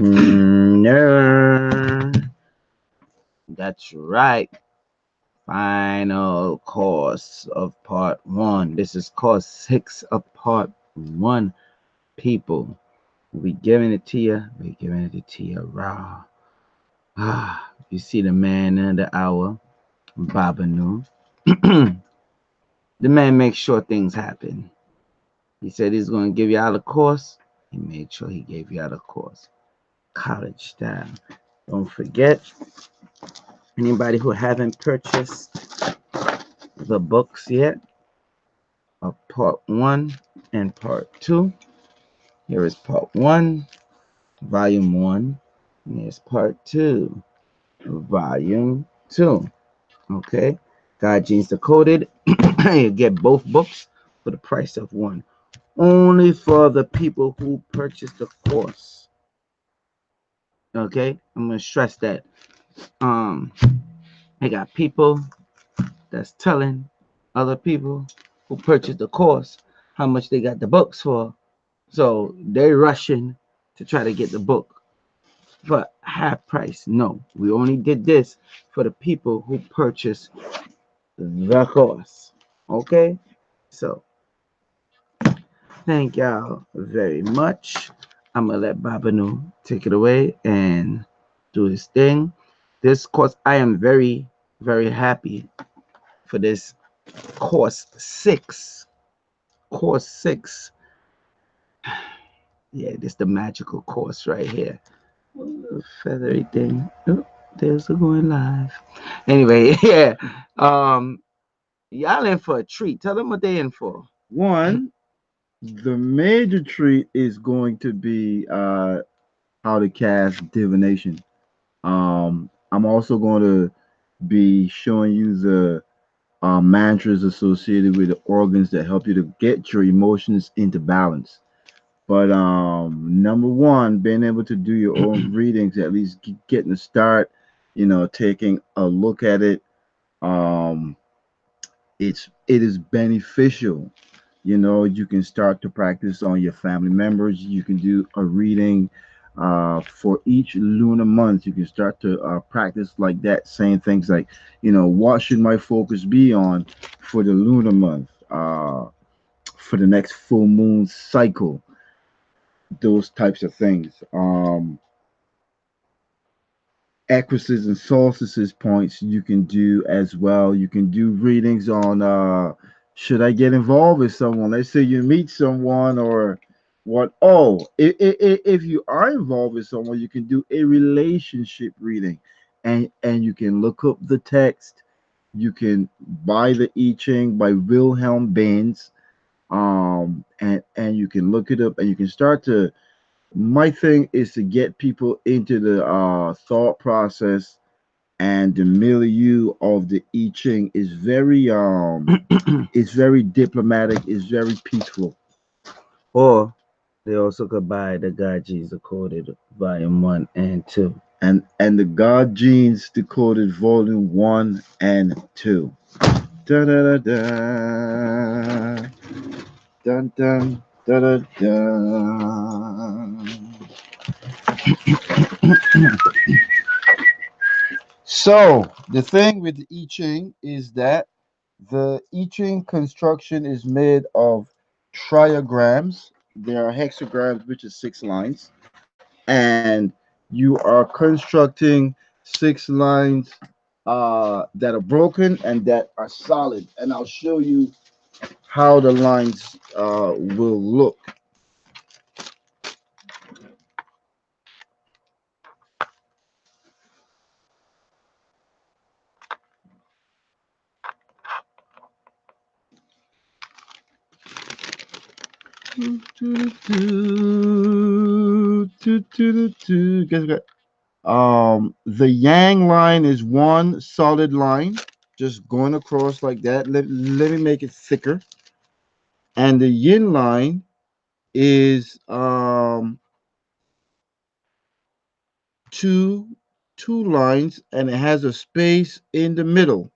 No, that's right. Final course of part one. This is course six of part one. People, we giving it to you. We giving it to you raw. You see the man of the hour, Babanu. The man makes sure things happen. He said he's going to give you out a course. He made sure he gave you out a course. College style. Don't forget, anybody who haven't purchased the books yet of part one and part two, here is part one, volume one. And here's part two, volume two. Okay? God Genes Decoded. You get both books for the price of one. Only for the people who purchase the course. Okay? I'm gonna stress that. Um, I got people that's telling other people who purchased the course how much they got the books for. So they're rushing to try to get the book for half price. No, we only did this for the people who purchased the course. Okay? So thank y'all very much. I'm gonna let Babanu take it away and do his thing. This course, I am very, very happy for this course six. Course six. Yeah, this the magical course right here. Feathery thing. Oh, there's a going live. Anyway, yeah. Um, y'all in for a treat. Tell them what they in for. One, the major treat is going to be how to cast divination. I'm also going to be showing you the mantras associated with the organs that help you to get your emotions into balance. But number one, being able to do your own readings, at least getting a start, taking a look at it, um, it is beneficial. You can start to practice on your family members. You can do a reading for each lunar month. You can start to practice like that, saying things like, what should my focus be on for the lunar month, for the next full moon cycle, those types of things. Equises and solstices points you can do as well. You can do readings on should I get involved with someone? Let's say you meet someone or what. Oh, if you are involved with someone, you can do a relationship reading, and you can look up the text. You can buy the I Ching by Wilhelm Baines, and you can look it up and you can start to, my thing is to get people into the thought process, and the milieu of the I Ching is very it's very diplomatic, it's very peaceful. Or they also could buy the God Jesus Decoded Volume 1 and 2. And the God Genes Decoded Volume 1 and 2. Da da da da. Dun dun da da da. So the thing with the I Ching is that the I Ching construction is made of triograms. There are hexagrams, which is 6 lines, and you are constructing 6 lines that are broken and that are solid. And I'll show you how the lines will look. Guess what? The yang line is one solid line, just going across like that. Let me make it thicker. And the yin line is two two lines, and it has a space in the middle.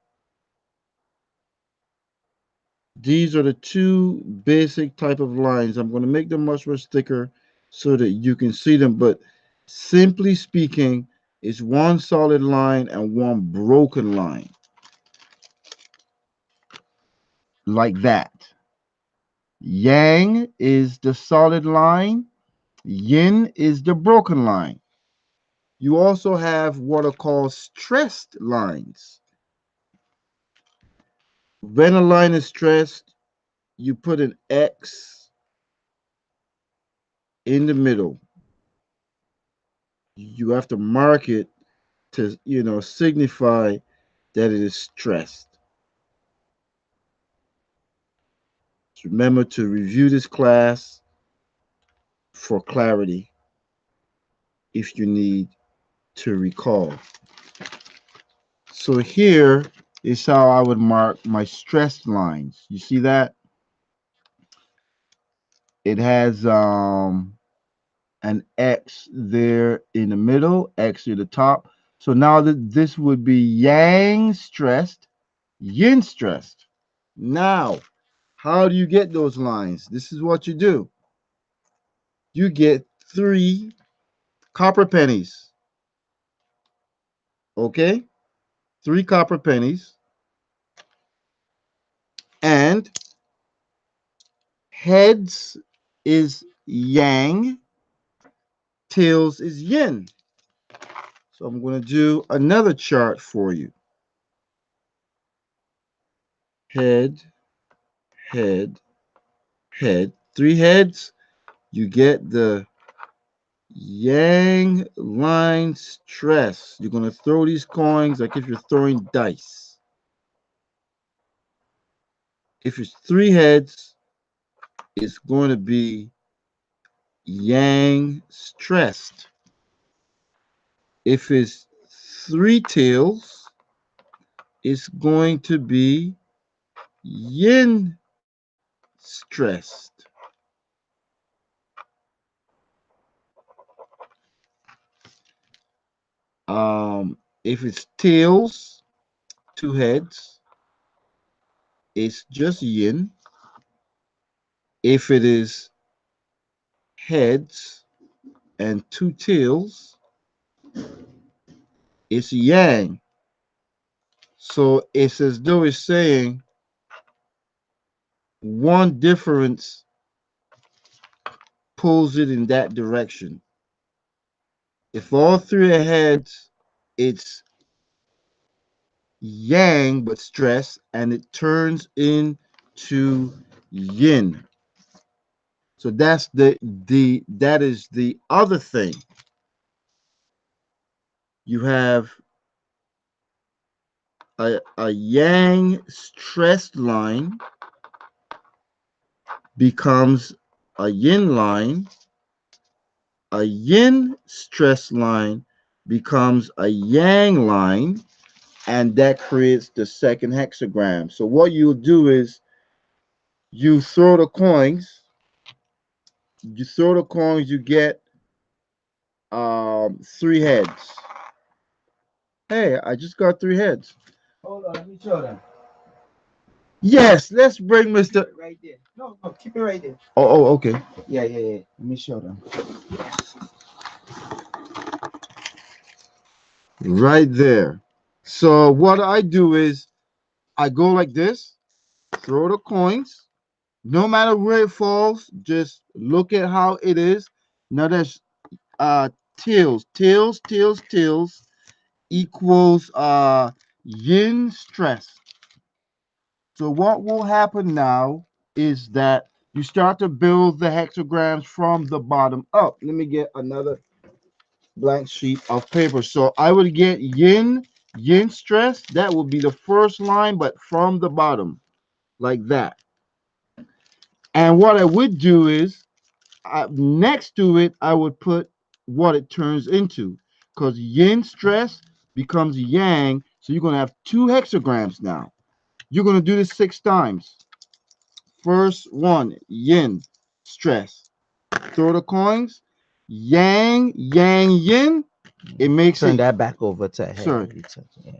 These are the two basic type of lines. I'm going to make them much thicker so that you can see them. But simply speaking, it's one solid line and one broken line, like that. Yang is the solid line, yin is the broken line. You also have what are called stressed lines. When a line is stressed, you put an X in the middle. You have to mark it to, signify that it is stressed. So remember to review this class for clarity if you need to recall. So here is how I would mark my stressed lines. You see that? It has an X there in the middle, X at the top. So now that this would be yang stressed, yin stressed. Now, how do you get those lines? This is what you do. You get 3 copper pennies. Okay? 3 copper pennies. And heads is yang, tails is yin. So I'm going to do another chart for you. Head, head, head. 3 heads, you get the yang line stress. You're going to throw these coins like if you're throwing dice. If it's 3 heads, it's going to be yang stressed. If it's 3 tails, it's going to be yin stressed. If it's tails, 2 heads, it's just yin. If it is heads and 2 tails, it's yang. So it's as though it's saying one difference pulls it in that direction. If all 3 are heads, it's yang but stress, and it turns into yin. So that's that is the other thing. You have a yang stressed line becomes a yin line. A yin stress line becomes a yang line, and that creates the second hexagram. So what you'll do is you throw the coins, you get 3 heads. Hey, I just got 3 heads. Hold on, let me show them. Yes, let's bring Mr. Right there. No, no, keep it right there. Oh, okay. Yeah, yeah, yeah. Let me show them. Right there. So what I do is I go like this, throw the coins. No matter where it falls, just look at how it is. Now that's tails, tails, tails, tails equals yin stress. So what will happen now is that you start to build the hexagrams from the bottom up. Let me get another blank sheet of paper. So I would get yin stress. That would be the first line, but from the bottom, like that. And what I would do is, next to it, I would put what it turns into, because yin stress becomes yang. So you're going to have 2 hexagrams now. You're going to do this 6 times. First one, yin stress. Throw the coins. Yang, yang, yin. It makes Turn it. that back over to head. Sorry. Yeah.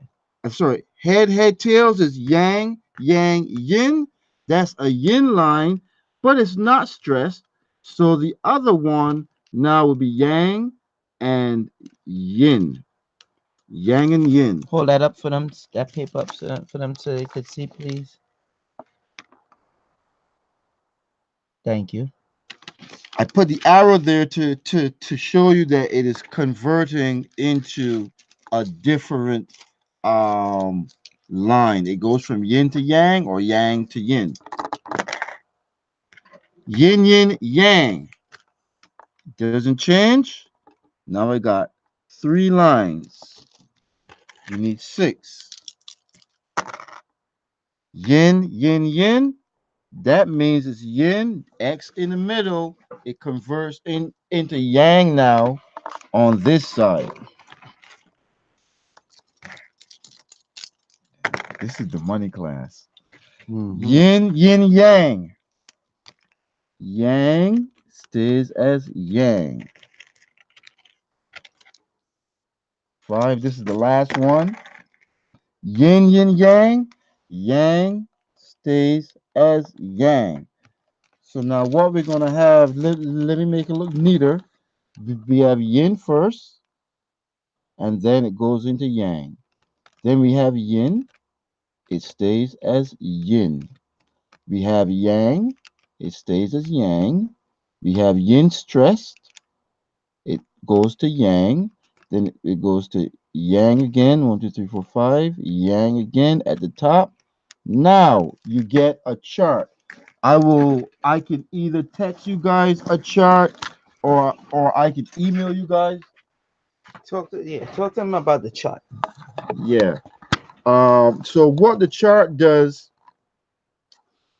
I'm sorry. Head, head, tails is yang, yang, yin. That's a yin line, but it's not stressed. So the other one now will be yang and yin. Yang and yin. Hold that up for them. That paper up for them so they could see, please. Thank you. I put the arrow there to show you that it is converting into a different um line. It goes from yin to yang or yang to yin. Yin yin yang. Doesn't change. Now I got 3 lines. You need 6. Yin yin yin. That means it's yin, X in the middle. It converts into yang now on this side. This is the money class. Yin, yin, yang. Yang stays as yang. 5, this is the last one. Yin, yin, yang. Yang stays as yang. So now what we're going to have, let me make it look neater. We have yin first, and then it goes into yang. Then we have yin, it stays as yin. We have yang, it stays as yang. We have yin stressed, it goes to yang. Then it goes to yang again, 1, 2, 3, 4, 5. Yang again at the top. Now you get a chart. I can either text you guys a chart or I can email you guys. Talk to them about the chart. Yeah. So what the chart does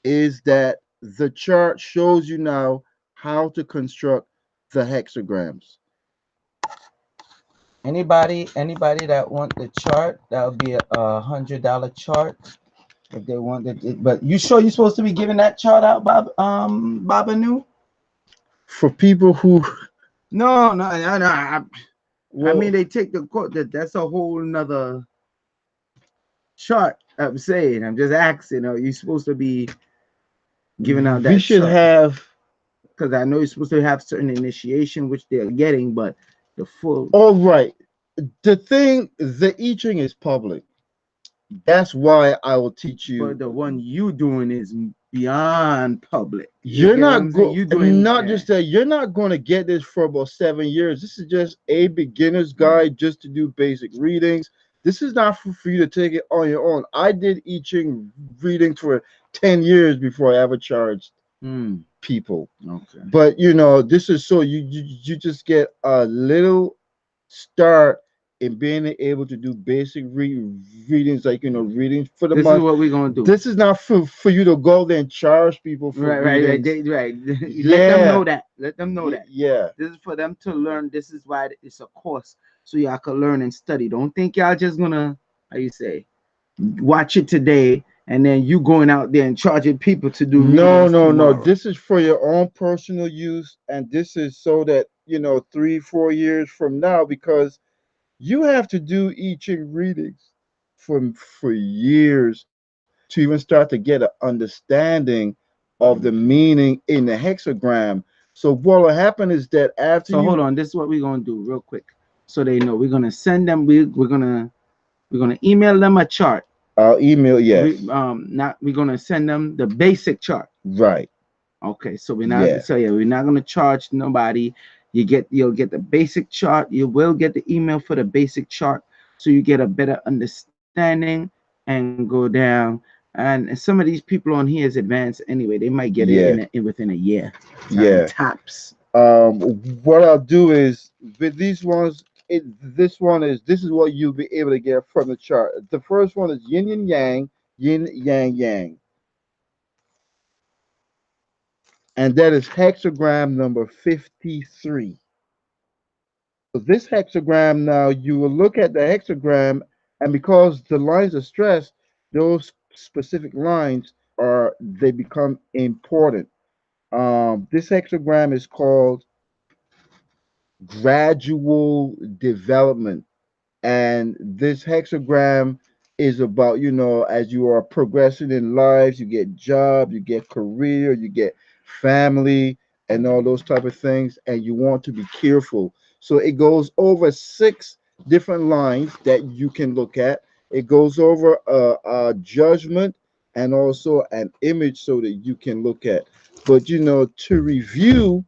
is that the chart shows you now how to construct the hexagrams. Anybody that want the chart, that would be a $100 chart if they want it. But you sure you're supposed to be giving that chart out, Baba New? For people who No, no, no, no. I well, mean, they take the quote that's a whole nother chart. I'm saying, I'm just asking. Are you supposed to be giving out we that should chart? have. Because I know you're supposed to have certain initiation, which they're getting, but the full. All right. The I Ching is public. That's why I will teach But you. the one you doing is beyond public. You You're get what not I'm saying? go You doing not just that you're not going to get this for about 7 years. This is just a beginner's guide just to do basic readings. This is not for you to take it on your own. I did I Ching readings for 10 years before I ever charged people. Okay. But this is so you just get a little start in being able to do basic readings, like readings for the This is month. what we're gonna do. This is not for you to go there and charge people for Right, right, right, readings. right. Let them Yeah, know that. Let them know that. yeah, This is for them to learn. This is why it's a course, so y'all can learn and study. Don't think y'all just gonna, how you say, watch it today and then you going out there and charging people to do no, readings no, no. tomorrow. This is for your own personal use, and this is so that 3, 4 years from now, because you have to do I Ching readings for years to even start to get an understanding of the meaning in the hexagram. So what will happen is that after So hold you, on, this is what we're gonna do real quick, so they know. We're gonna send them. We're gonna email them a chart. I'll email, We yes, not we're gonna send them the basic chart. right, Okay, so we're not yeah, so yeah, we're not gonna charge nobody. You'll get the basic chart. You will get the email for the basic chart, so you get a better understanding and go down. And some of these people on here is advanced anyway. They might get it yeah, within a year, time yeah. tops. Um, what I'll do is with these ones, this is what you'll be able to get from the chart. The first one is yin yang yang, and that is hexagram number 53. So this hexagram now, you will look at the hexagram, and because the lines are stressed, those specific lines they become important. This hexagram is called gradual development, and this hexagram is about as you are progressing in life, you get job, you get career, you get family. and all those type of things, and you want to be careful. So it goes over six different lines that you can look at. It goes over a judgment and also an image so that you can look at. But to review,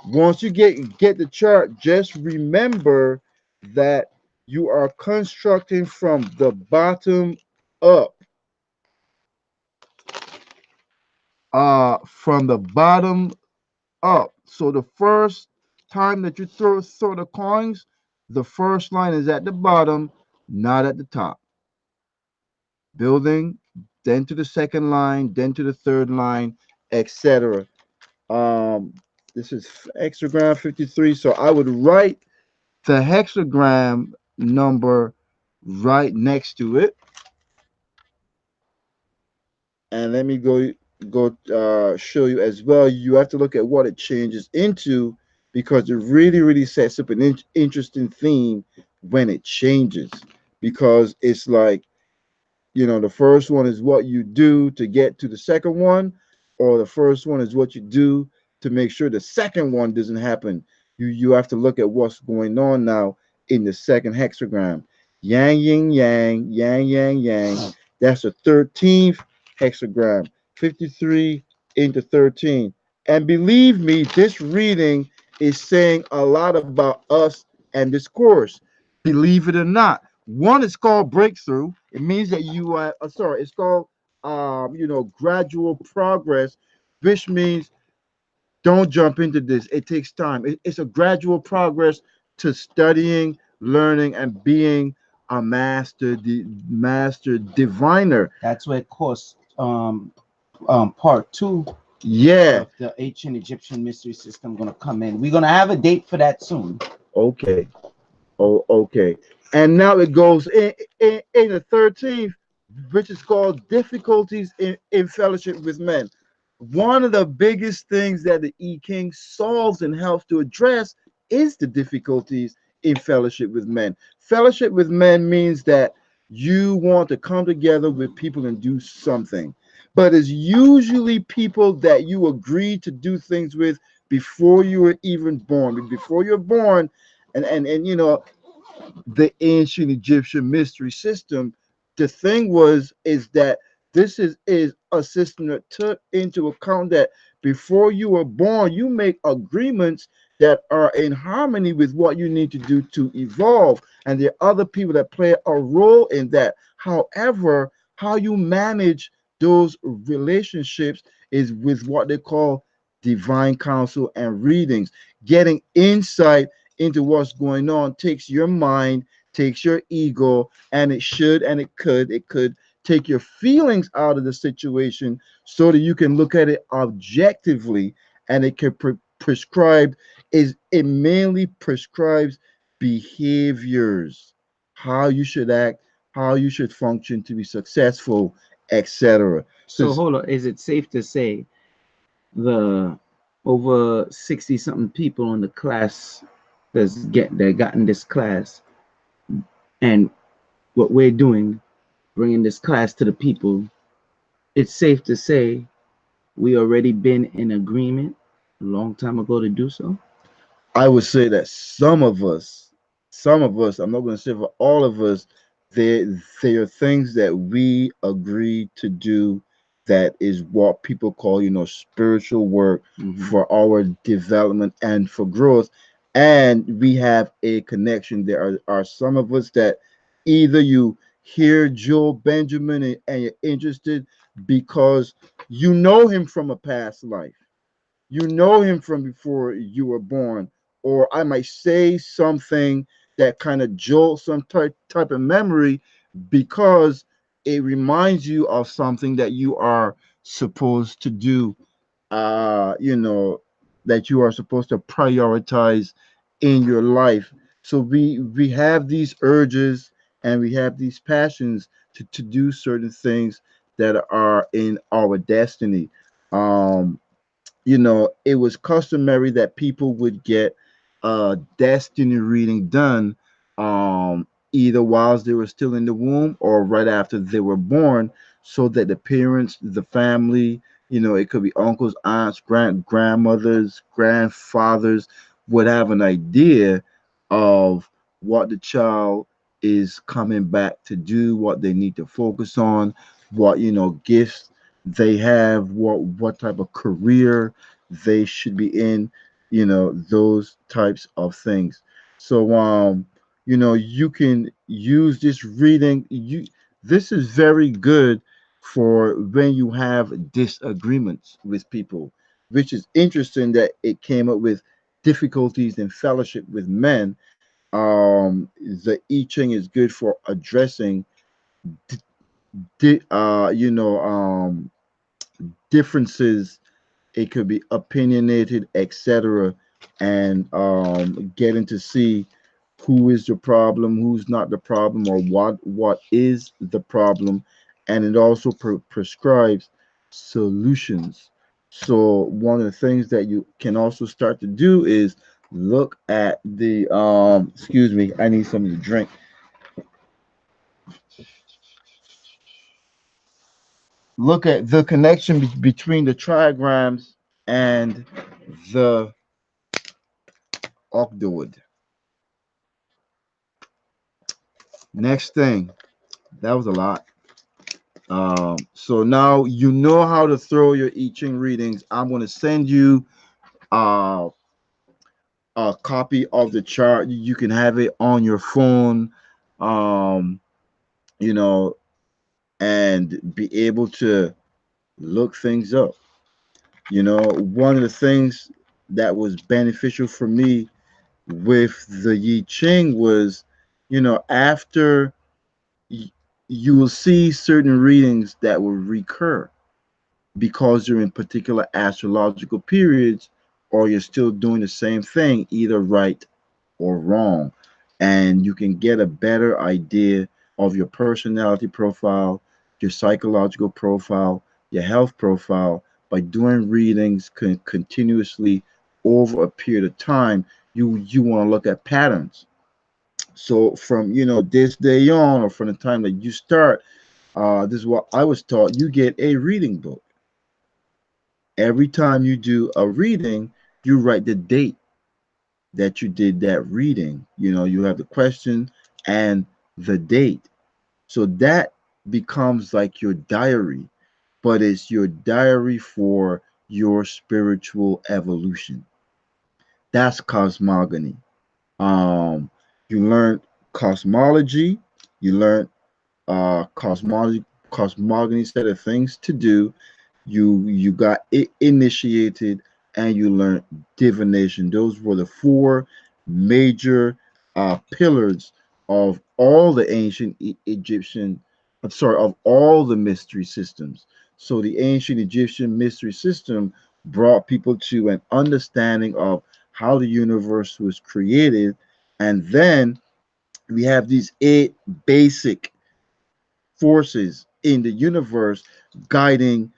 once you get the chart, just remember that you are constructing from the bottom up. From the bottom up. So the first time that you throw the coins, the first line is at the bottom, not at the top. Building, then to the second line, then to the third line, etc. Um, this is hexagram 53. So I would write the hexagram number right next to it. And let me go show you as well. You have to look at what it changes into, because it really sets up an interesting theme when it changes, because it's like, the first one is what you do to get to the second one, or the first one is what you do to make sure the second one doesn't happen. You have to look at what's going on now in the second hexagram. Yang yin yang, yang yang yang. That's the 13th hexagram. 53 into 13. And believe me, this reading is saying a lot about us and this course. Believe it or not. One is called breakthrough. It means that you are sorry, it's called gradual progress, which means don't jump into this. It takes time. It's a gradual progress to studying, learning, and being a master diviner. That's where course part two Yeah. of the ancient Egyptian mystery system gonna come in. We're gonna have a date for that soon. Okay. Oh, okay. And now it goes in the 13th, which is called difficulties in fellowship with men. One of the biggest things that the E King solves and helps to address is the difficulties in fellowship with men. Fellowship with men means that you want to come together with people and do something. But it's usually people that you agree to do things with before you were even born. Before you're born, and the ancient Egyptian mystery system, the thing is that this is a system that took into account that before you were born, you make agreements that are in harmony with what you need to do to evolve. And there are other people that play a role in that. However, how you manage those relationships is with what they call divine counsel and readings. Getting insight into what's going on takes your mind, takes your ego, and it could take your feelings out of the situation so that you can look at it objectively, and it can prescribe is it mainly prescribes behaviors, how you should act, how you should function to be successful, etc. So hold on, is it safe to say the over 60 something people on the class that got in this class, and what we're doing, bringing this class to the people, it's safe to say we already been in agreement a long time ago to do so? I would say that some of us, I'm not going to say for all of us, there are things that we agree to do that is what people call, spiritual work Mhm. for our development and for growth. And we have a connection. There are some of us that either you hear Joel Benjamin and you're interested because you know him from a past life, you know him from before you were born, or I might say something that kind of jolts some type of memory because it reminds you of something that you are supposed to do, you know, that you are supposed to prioritize in your life. So we have these urges and we have these passions to do certain things that are in our destiny. Um, it was customary that people would get a destiny reading done, either whilst they were still in the womb or right after they were born, so that the parents, the family, You know, it could be uncles, aunts, grandmothers, grandfathers would have an idea of what the child is coming back to do, what they need to focus on, what gifts they have, what type of career they should be in, those types of things. So you can use this reading. This is very good for when you have disagreements with people, which is interesting that it came up with difficulties in fellowship with men. The I Ching is good for addressing, di- di- you know, differences. It could be opinionated, etc., and getting to see who is the problem, who's not the problem, or what is the problem, and it also prescribes solutions. So one of the things that you can also start to do is look at the excuse me, I need something to drink. Look at the connection between the trigrams and the octoid. Next thing, that was a lot. So now you know how to throw your I Ching readings. I'm going to send you uh, a copy of the chart. You can have it on your phone, um, you know, and be able to look things up. One of the things that was beneficial for me with the I Ching was, after y- you will see certain readings that will recur because you're in particular astrological periods, or you're still doing the same thing, either right or wrong. And you can get a better idea of your personality profile, your psychological profile, your health profile by doing readings continuously over a period of time. You want to look at patterns. So from this day on, or from the time that you start, this is what I was taught. You get a reading book. Every time you do a reading, you write the date that you did that reading. You have the question and the date. So that becomes like your diary, but it's your diary for your spiritual evolution. That's cosmogony. Um, you learn cosmology, you learn cosmogony set of things to do. You got it initiated, and you learned divination. Those were the four major pillars of all the ancient Egyptian, I'm sorry, of all the mystery systems. So the ancient Egyptian mystery system brought people to an understanding of how the universe was created. And then we have these eight basic forces in the universe guiding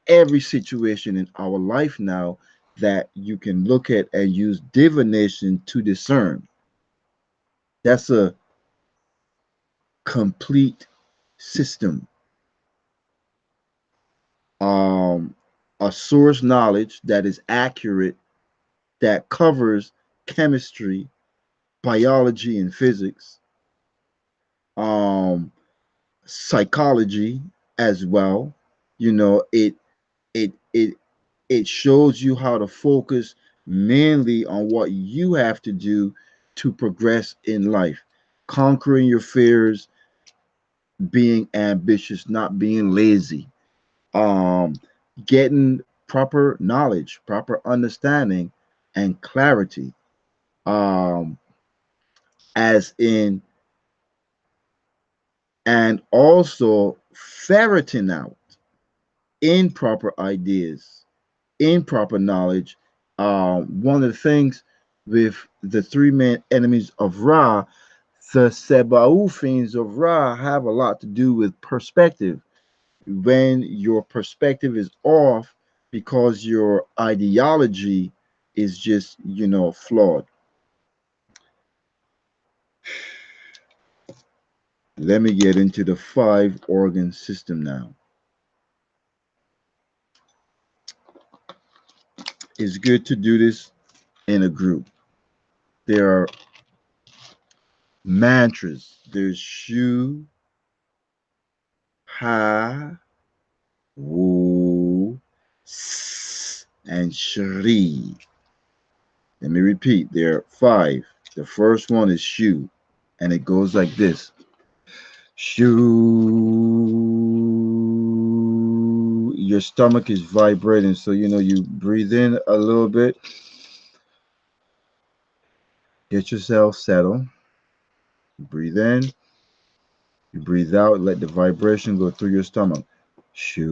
every situation in our life now, that you can look at and use divination to discern. That's a complete system. Um, a source knowledge that is accurate, that covers chemistry, biology, and physics, um, psychology as well. It it it it shows you how to focus mainly on what you have to do to progress in life, conquering your fears, being ambitious, not being lazy, um, getting proper knowledge, proper understanding, and clarity, um, as in, and also ferreting out improper ideas, improper knowledge. One of the things with the three main enemies of Ra, the Sebaophines of Ra have a lot to do with perspective. When your perspective is off because your ideology is just, flawed. Let me get into the five organ system now. it's good to do this in a group. There are mantras. There's shu, ha, wu, s, and shri. Let me repeat. There are 5. The first one is shu, and it goes like this. Shoo. Your stomach is vibrating, so you breathe in a little bit. Get yourself settled. Breathe in. You breathe out. Let the vibration go through your stomach. Shoo.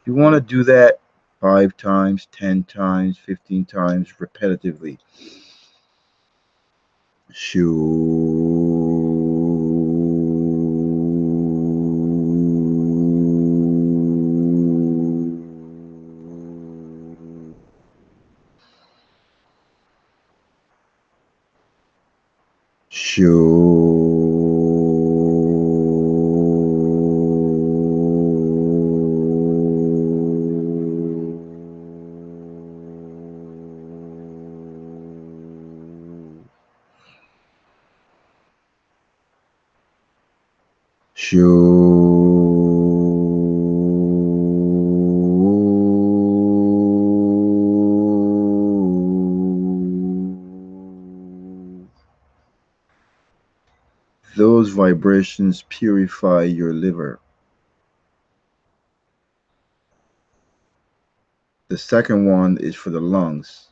You want to do that 5 times, 10 times, 15 times repetitively. Those vibrations purify your liver. The second one is for the lungs.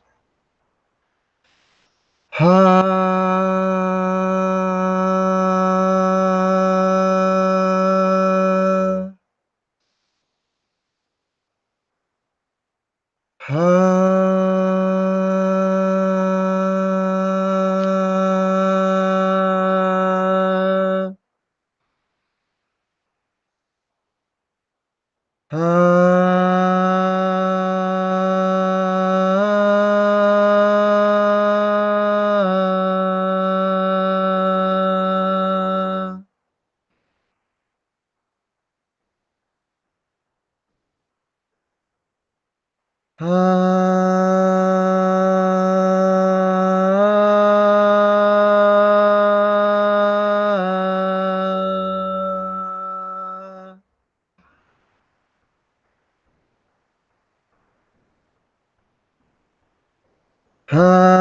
Ha. Ha. Ha. Ah. Ah.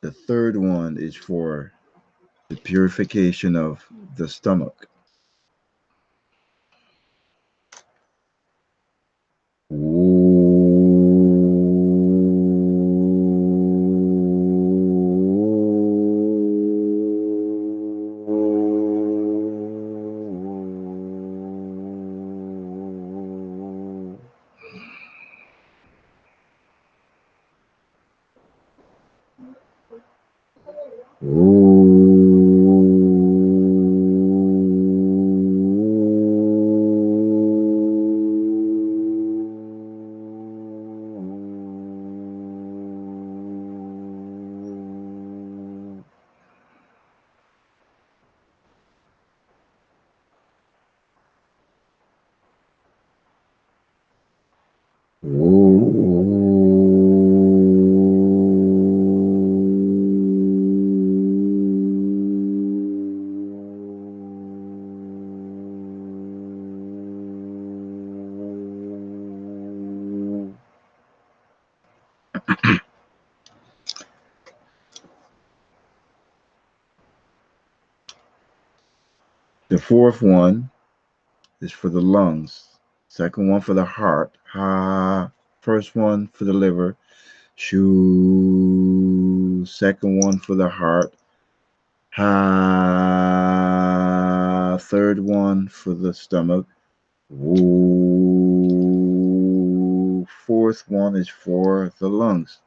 The third one is for the purification of the stomach. The fourth one is for the lungs. Second one for the heart. Ha. First one for the liver. Shoo. Second one for the heart. Ha. Third one for the stomach. Woo. Fourth one is for the lungs.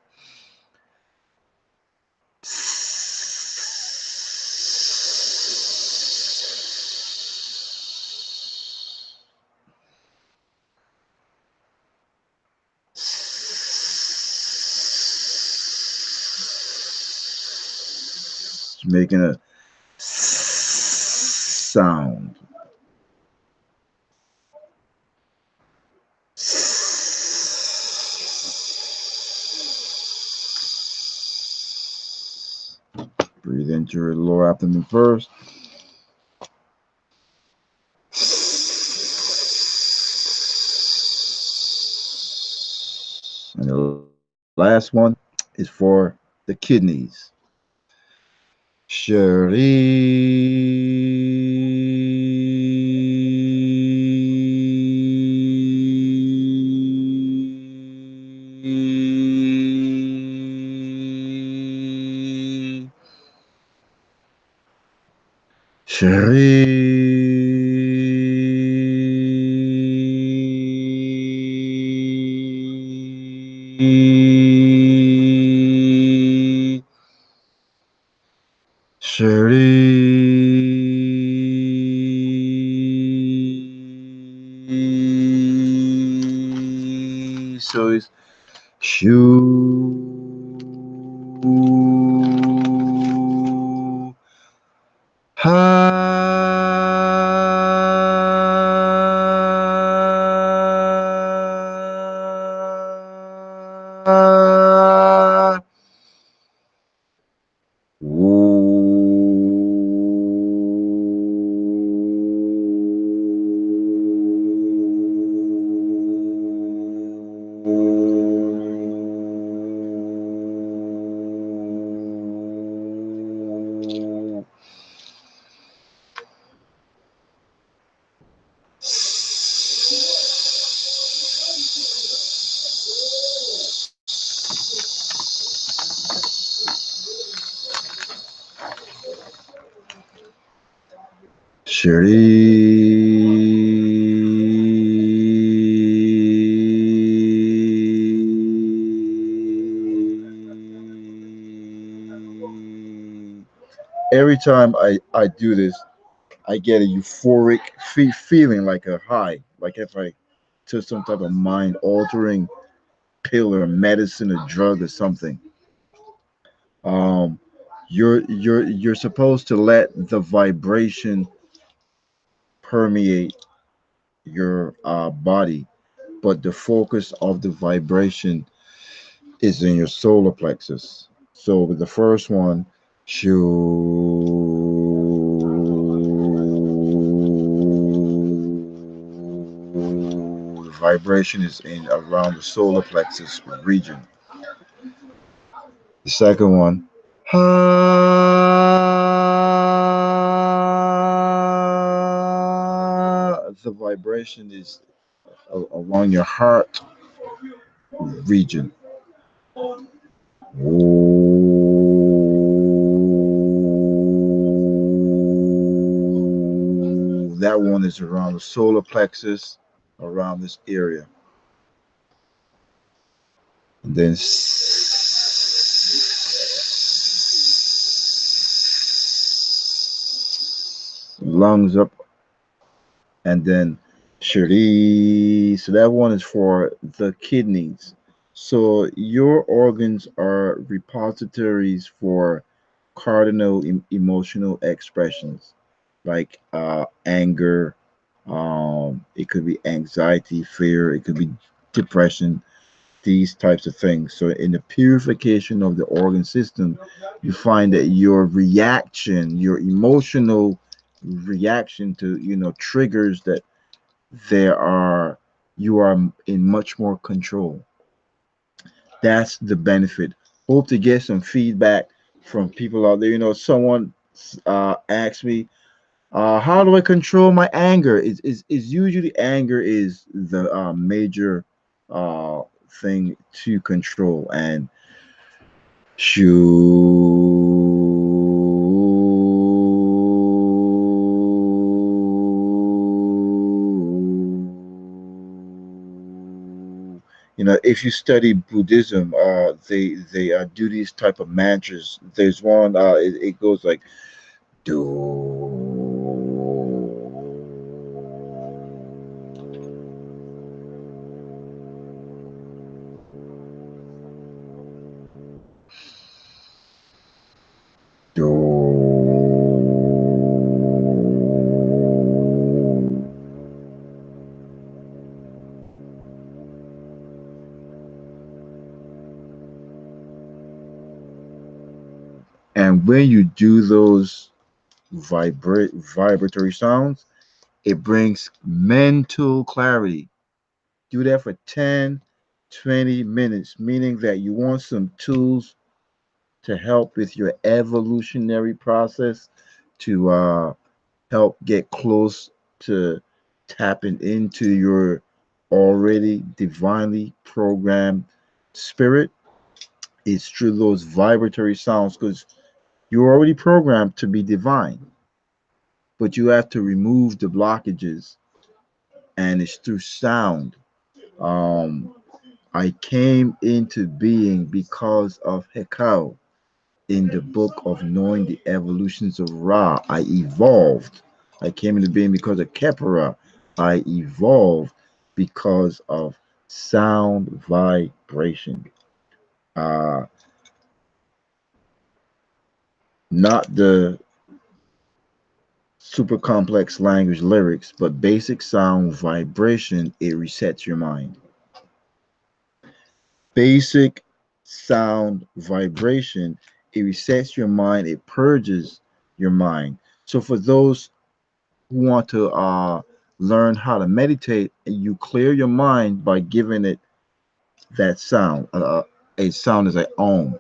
making a sound. Breathe into your lower abdomen first. And the last one is for the kidneys. Shri, Shri. So it's Shu. Ha. Every time I do this, I get a euphoric feeling, like a high, like if I took some type of mind altering pill or medicine or drug or something. Um, you're supposed to let the vibration permeate your body, but the focus of the vibration is in your solar plexus. So with the first one, shoo, the vibration is in around the solar plexus region. The second one, ha, the vibration is along your heart region. That one is around the solar plexus, around this area. And then lungs up, and then Shri. So that one is for the kidneys. So your organs are repositories for cardinal emotional expressions, like anger. It could be anxiety, fear. It could be depression. These types of things. So in the purification of the organ system, you find that your reaction, your emotional reaction to triggers, that there are you are in much more control. That's the benefit. Hope to get some feedback from people out there. Someone asked me, how do I control my anger? Is usually anger is the major uh, thing to control. And if you study Buddhism, they do these type of mantras. There's one, it goes like do. Do. And when you do those vibratory sounds, it brings mental clarity. Do that for 10, 20 minutes, meaning that you want some tools to help with your evolutionary process to help get close to tapping into your already divinely programmed spirit. It's through those vibratory sounds because you're already programmed to be divine, but you have to remove the blockages, and it's through sound. Um, I came into being because of Hekau in the book of knowing the evolutions of Ra. I evolved. I came into being because of Kepera. I evolved because of sound vibration. Uh, not the super complex language lyrics, but basic sound vibration, it resets your mind. Basic sound vibration, it resets your mind, it purges your mind. So for those who want to learn how to meditate, you clear your mind by giving it that sound. A sound is like Om.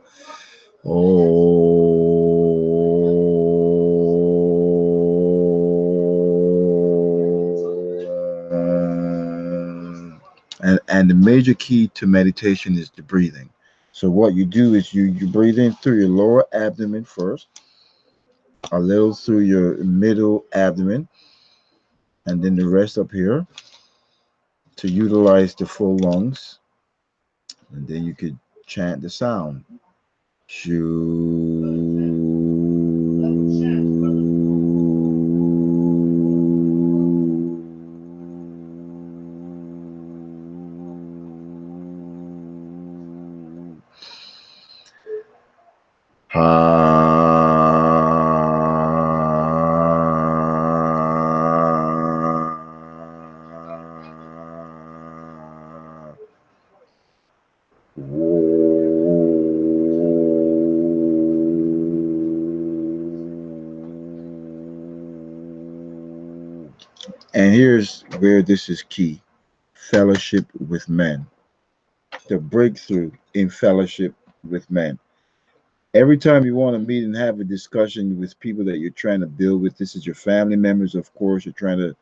And the major key to meditation is the breathing. So what you do is you breathe in through your lower abdomen first, a little through your middle abdomen, and then the rest up here to utilize the full lungs. And then you could chant the sound. Shoo. And here's where this is key: fellowship with men, the breakthrough in fellowship with men. Every time you want to meet and have a discussion with people that you're trying to build with, this is your family members, of course, you're trying to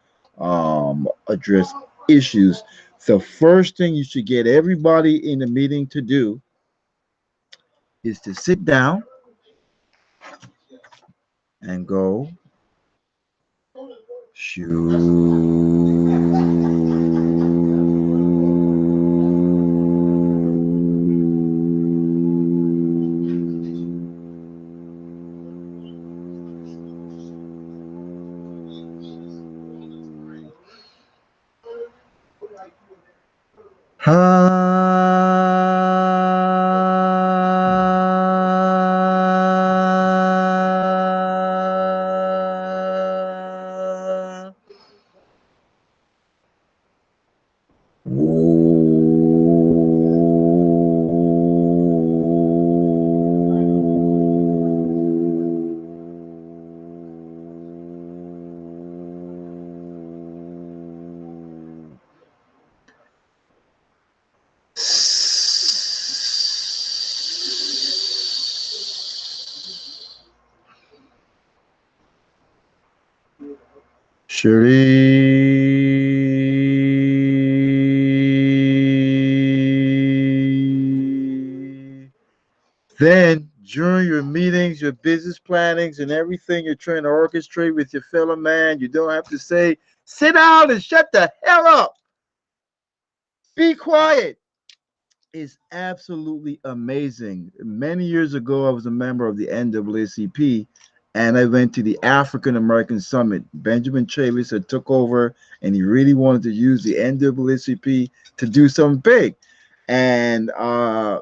address issues. The first thing you should get everybody in the meeting to do is to sit down and go, shoo. Shuri. Then, during your meetings, your business plannings, and everything you're trying to orchestrate with your fellow man, you don't have to say, sit down and shut the hell up. Be quiet. Is absolutely amazing. Many years ago, I was a member of the NAACP, and I went to the African American Summit. Benjamin Chavis had took over, and he really wanted to use the NAACP to do something big. And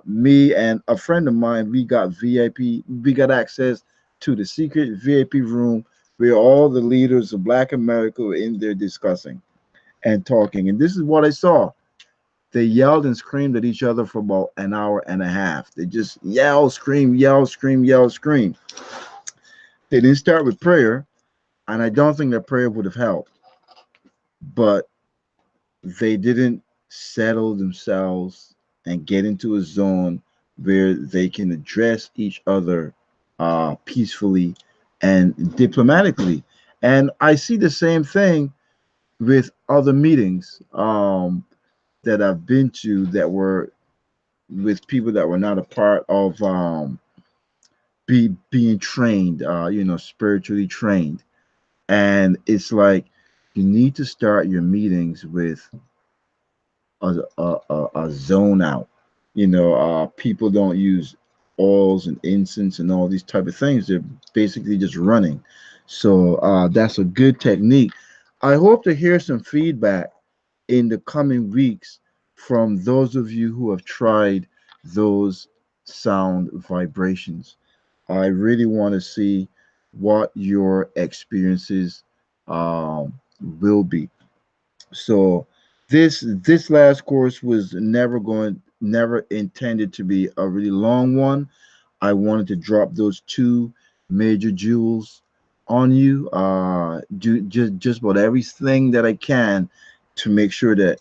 me and a friend of mine, we got VIP. We got access to the secret VIP room where all the leaders of Black America were in there discussing and talking. And this is what I saw. They yelled and screamed at each other for about an hour and a half. They just yell, scream, yell, scream, yell, scream. They didn't start with prayer, and I don't think that prayer would have helped. But they didn't settle themselves and get into a zone where they can address each other peacefully and diplomatically. And I see the same thing with other meetings that I've been to that were with people that were not a part of being trained, spiritually trained. And it's like you need to start your meetings with a zone out. People don't use oils and incense and all these type of things. They're basically just running. So that's a good technique. I hope to hear some feedback in the coming weeks from those of you who have tried those sound vibrations. I really want to see what your experiences um, will be. So this last course was never intended to be a really long one. I wanted to drop those two major jewels on you. Do just about everything that I can to make sure that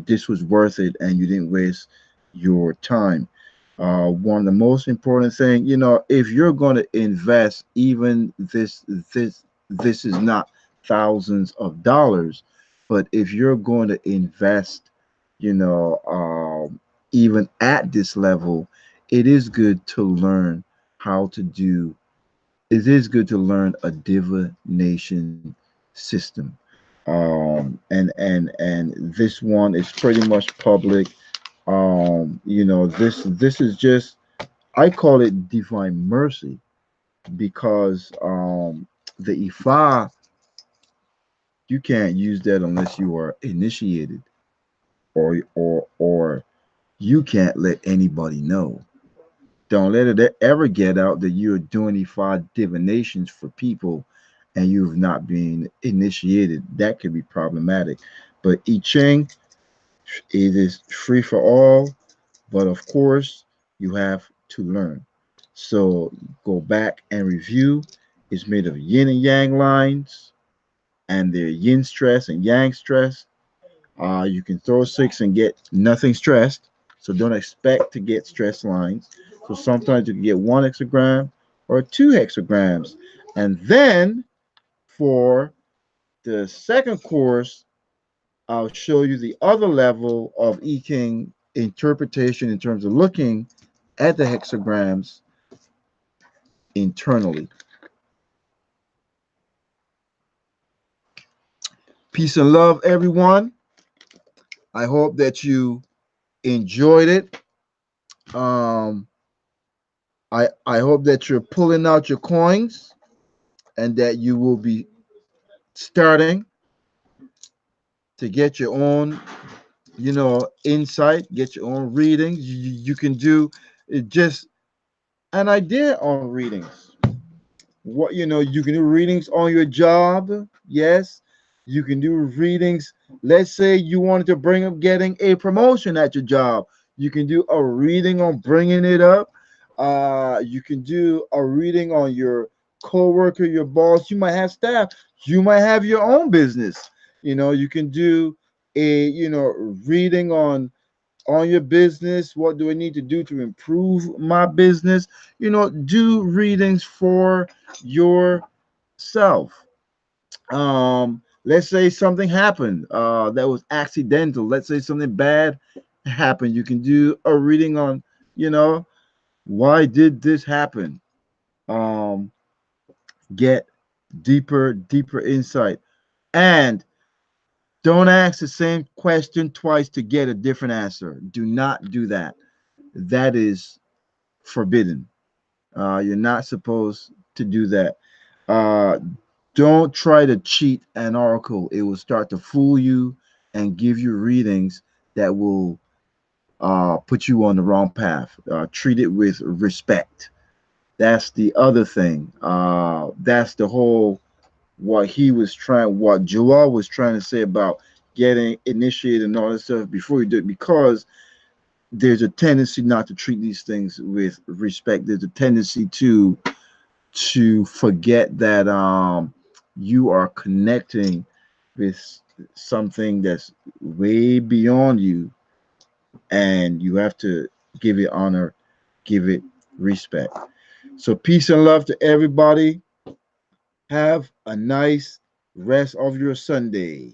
this was worth it and you didn't waste your time. One of the most important thing, if you're going to invest, even this is not thousands of dollars, but if you're going to invest, you know, even at this level, it is good to learn how to do. It is good to learn a divination system, and this one is pretty much public. This is just, I call it divine mercy because the Ifa, you can't use that unless you are initiated, or you can't let anybody know. Don't let it ever get out that you're doing Ifa divinations for people and you've not been initiated. That could be problematic. But I Ching, it is free for all, but of course, you have to learn. So go back and review. It's made of yin and yang lines, and they're yin stress and yang stress. You can throw six and get nothing stressed. So don't expect to get stress lines. So sometimes you can get 1 hexagram or 2 hexagrams. And then for the second course, I'll show you the other level of I Ching interpretation in terms of looking at the hexagrams internally. Peace and love, everyone. I hope that you enjoyed it. Um, I hope that you're pulling out your coins and that you will be starting to get your own, insight, get your own readings. You can do just an idea on readings. What you can do readings on your job. Yes, you can do readings. Let's say you wanted to bring up getting a promotion at your job. You can do a reading on bringing it up. You can do a reading on your coworker, your boss. You might have staff. You might have your own business. You can do a reading on your business. What do I need to do to improve my business? Do readings for yourself. Let's say something happened that was accidental. Let's say something bad happened. You can do a reading on, you know, why did this happen? Um, get deeper insight. And don't ask the same question twice to get a different answer. Do not do that. That is forbidden. You're not supposed to do that. Uh, don't try to cheat an oracle. It will start to fool you and give you readings that will put you on the wrong path. Treat it with respect. That's the other thing. That's the whole what Joel was trying to say about getting initiated and all that stuff before you do it, because there's a tendency not to treat these things with respect. There's a tendency to forget that you are connecting with something that's way beyond you, and you have to give it honor, give it respect. So peace and love to everybody. Have a nice rest of your Sunday.